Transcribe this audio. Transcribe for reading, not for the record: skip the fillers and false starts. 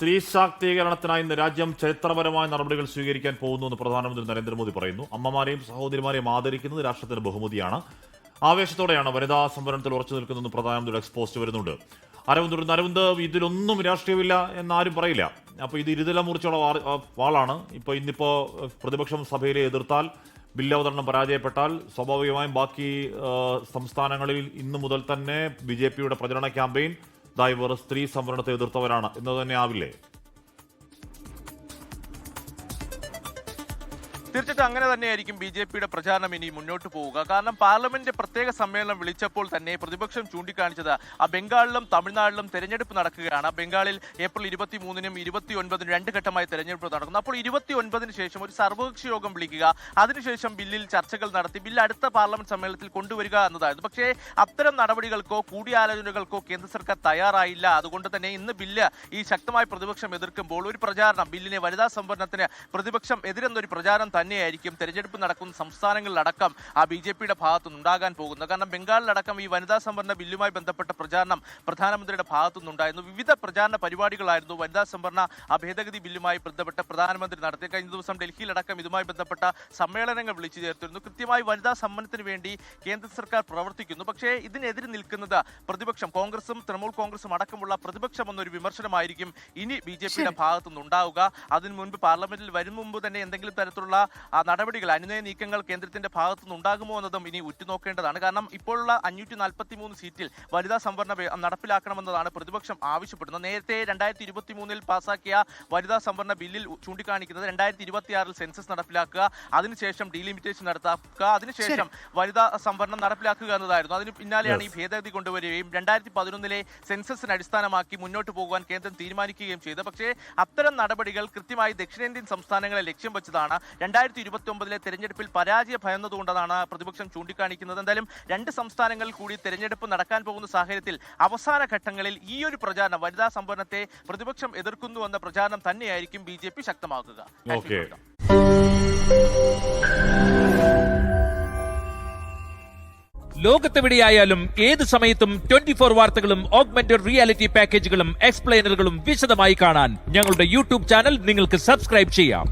സ്ത്രീ ശാക്തീകരണത്തിനായി ഇന്ന് രാജ്യം ചരിത്രപരമായ നടപടികൾ സ്വീകരിക്കാൻ പോകുന്നുവെന്ന് പ്രധാനമന്ത്രി നരേന്ദ്രമോദി പറയുന്നു. അമ്മമാരെയും സഹോദരിമാരെയും ആദരിക്കുന്നത് രാഷ്ട്രത്തിന്റെ ബഹുമതിയാണ്. ആവേശത്തോടെയാണ് വനിതാ സംവരണത്തിൽ ഉറച്ചു നിൽക്കുന്നതെന്ന് പ്രധാനമന്ത്രിയുടെ എക്സ്പോസ്റ്റ് വരുന്നുണ്ട്. അരവിന്ദ്, ഇതിലൊന്നും രാഷ്ട്രീയമില്ല എന്നാരും പറയില്ല. അപ്പോൾ ഇത് ഇരുതല മുറിച്ചുള്ള വാളാണ്. ഇന്നിപ്പോ പ്രതിപക്ഷം സഭയിലെ എതിർത്താൽ, ബില്ല് അവതരണം പരാജയപ്പെട്ടാൽ സ്വാഭാവികമായും ബാക്കി സംസ്ഥാനങ്ങളിൽ ഇന്നു മുതൽ തന്നെ BJPയുടെ പ്രചരണ ക്യാമ്പയിൻ ഇവർ സ്ത്രീ സംവരണത്തെ എതിർത്തവരാണ് എന്ന് തന്നെ ആവില്ലേ? തീർച്ചയായിട്ടും അങ്ങനെ തന്നെയായിരിക്കും BJPയുടെ പ്രചാരണം ഇനി മുന്നോട്ട് പോവുക. കാരണം പാർലമെന്റ് പ്രത്യേക സമ്മേളനം വിളിച്ചപ്പോൾ തന്നെ പ്രതിപക്ഷം ചൂണ്ടിക്കാണിച്ചത് ബംഗാളിലും തമിഴ്നാട്ടിലും തെരഞ്ഞെടുപ്പ് നടക്കുകയാണ്. ബംഗാളിൽ ഏപ്രിൽ 23-നും 29-നും 2 ഘട്ടമായി തെരഞ്ഞെടുപ്പ് നടക്കുന്നു. അപ്പോൾ 29-ന് ശേഷം ഒരു സർവകക്ഷി യോഗം വിളിക്കുക, അതിനുശേഷം ബില്ലിൽ ചർച്ചകൾ നടത്തി ബില്ല് അടുത്ത പാർലമെന്റ് സമ്മേളനത്തിൽ കൊണ്ടുവരിക എന്നതായിരുന്നു. പക്ഷേ അത്തരം നടപടികൾക്കോ കൂടിയാലോചനകൾക്കോ കേന്ദ്ര സർക്കാർ തയ്യാറായില്ല. അതുകൊണ്ട് തന്നെ ഇന്ന് ബില്ല് ഈ ശക്തമായി പ്രതിപക്ഷം എതിർക്കുമ്പോൾ ഒരു പ്രചാരണം, ബില്ലിനെ വനിതാ സംവരണത്തിന് പ്രതിപക്ഷം എതിരെന്നൊരു പ്രചാരണം തന്നെയായിരിക്കും തെരഞ്ഞെടുപ്പ് നടക്കുന്ന സംസ്ഥാനങ്ങളിലടക്കം BJPയുടെ ഭാഗത്തുനിന്നുണ്ടാകാൻ പോകുന്നത്. കാരണം ബംഗാളിലടക്കം ഈ വനിതാ സംവരണ ബില്ലുമായി ബന്ധപ്പെട്ട പ്രചാരണം പ്രധാനമന്ത്രിയുടെ ഭാഗത്തുനിന്നുണ്ടായിരുന്നു. വിവിധ പ്രചാരണ പരിപാടികളായിരുന്നു വനിതാ സംവരണ ഭേദഗതി ബില്ലുമായി ബന്ധപ്പെട്ട് പ്രധാനമന്ത്രി നടത്തി. കഴിഞ്ഞ ദിവസം ഡൽഹിയിലടക്കം ഇതുമായി ബന്ധപ്പെട്ട സമ്മേളനങ്ങൾ വിളിച്ചു ചേർത്തിരുന്നു. കൃത്യമായി വനിതാ സംവരണത്തിന് വേണ്ടി കേന്ദ്ര സർക്കാർ പ്രവർത്തിക്കുന്നു. പക്ഷേ ഇതിനെതിരെ നിൽക്കുന്നത് പ്രതിപക്ഷം, കോൺഗ്രസും തൃണമൂൽ കോൺഗ്രസും അടക്കമുള്ള പ്രതിപക്ഷം എന്നൊരു വിമർശനമായിരിക്കും ഇനി BJPയുടെ ഭാഗത്തുനിന്നുണ്ടാവുക. അതിനു മുൻപ് പാർലമെന്റിൽ വരും മുമ്പ് തന്നെ എന്തെങ്കിലും തരത്തിലുള്ള നടപടികൾ, അനുനയ നീക്കങ്ങൾ കേന്ദ്രത്തിന്റെ ഭാഗത്തുനിന്ന് ഉണ്ടാകുമോ എന്നതും ഇനി ഉറ്റുനോക്കേണ്ടതാണ്. കാരണം ഇപ്പോഴുള്ള 543 സീറ്റിൽ വനിതാ സംവരണം നടപ്പിലാക്കണമെന്നതാണ് പ്രതിപക്ഷം ആവശ്യപ്പെടുന്നത്. നേരത്തെ 2023-ൽ പാസാക്കിയ വനിതാ സംവരണ ബില്ലിൽ ചൂണ്ടിക്കാണിക്കുന്നത് 2026-ൽ സെൻസസ് നടപ്പിലാക്കുക, അതിനുശേഷം ഡീലിമിറ്റേഷൻ നടത്താക്കുക, അതിനുശേഷം വനിതാ സംവരണം നടപ്പിലാക്കുക എന്നതായിരുന്നു. അതിന് പിന്നാലെയാണ് ഈ ഭേദഗതി കൊണ്ടുവരികയും 2011-ലെ സെൻസസിനെ അടിസ്ഥാനമാക്കി മുന്നോട്ട് പോകുവാൻ കേന്ദ്രം തീരുമാനിക്കുകയും ചെയ്തത്. പക്ഷേ അത്തരം നടപടികൾ കൃത്യമായി ദക്ഷിണേന്ത്യൻ സംസ്ഥാനങ്ങളെ ലക്ഷ്യം വെച്ചതാണ്. 2029-ലെ തെരഞ്ഞെടുപ്പിൽ പരാജയ ഭയന്നതുകൊണ്ടാണ് പ്രതിപക്ഷം ചൂണ്ടിക്കാണിക്കുന്നത്. എന്തായാലും 2 സംസ്ഥാനങ്ങളിൽ കൂടി തെരഞ്ഞെടുപ്പ് നടക്കാൻ പോകുന്ന സാഹചര്യത്തിൽ അവസാന ഘട്ടങ്ങളിൽ ഈ ഒരു പ്രചാരണം, വനിതാ സംവരണത്തെ പ്രതിപക്ഷം എതിർക്കുന്നുവെന്ന പ്രചാരണം തന്നെയായിരിക്കും BJP ശക്തമാക്കുക. ലോകത്തെവിടെയായാലും ഏത് സമയത്തും 24 വാർത്തകളും ഓഗ്മെന്റഡ് റിയാലിറ്റി പാക്കേജുകളും എക്സ്പ്ലെയിനറുകളും വിശദമായി കാണാൻ ഞങ്ങളുടെ YouTube ചാനൽ നിങ്ങൾക്ക് സബ്സ്ക്രൈബ് ചെയ്യാം.